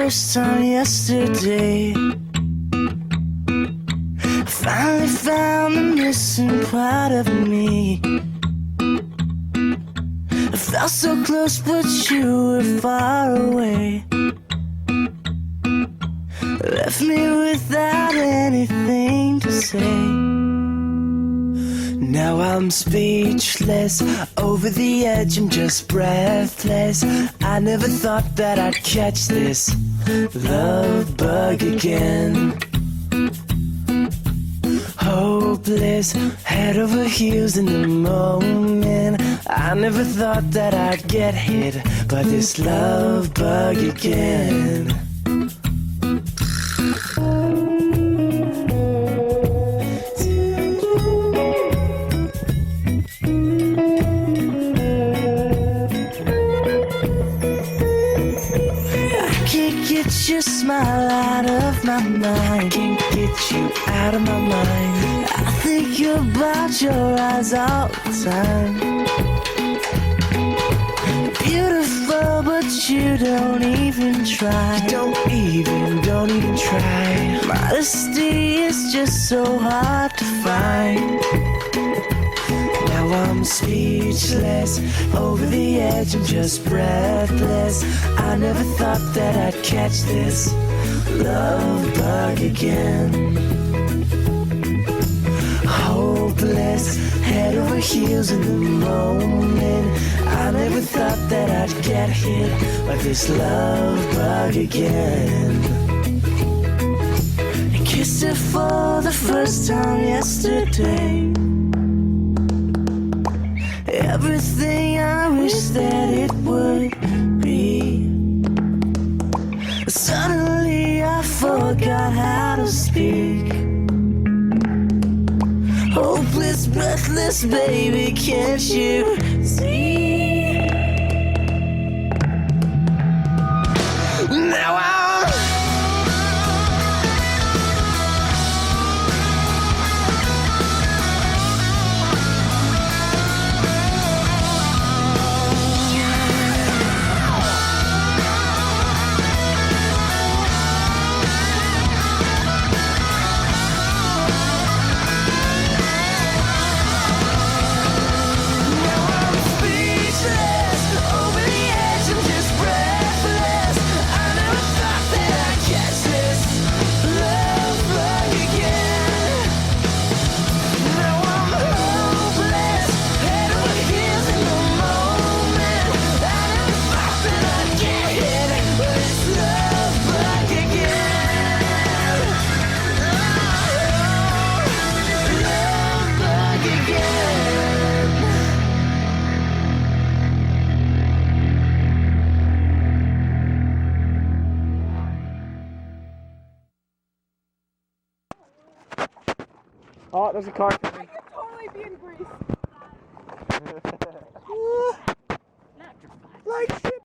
first time yesterday, I finally found the missing part of me. I felt so close, but you were far away. Left me without anything to say. Now I'm speechless, over the edge, I'm just breathless. I never thought that I'd catch this love bug again. Hopeless, head over heels in the moment. I never thought that I'd get hit by this love bug again. Get your smile out of my mind. Can't get you out of my mind. I think about your eyes all the time. Beautiful, but you don't even try. You don't even try. Modesty is just so hard to find. Now I'm speechless, over the edge, I'm just breathless. I never thought that I'd catch this love bug again. Hopeless, head over heels in the moment. I never thought that I'd get hit by this love bug again. I kissed her for the first time yesterday. Everything I wish that it would be. Suddenly I forgot how to speak. Hopeless, breathless, baby, can't you see? Now oh, there's a car. I could totally be in Greece. Like shit.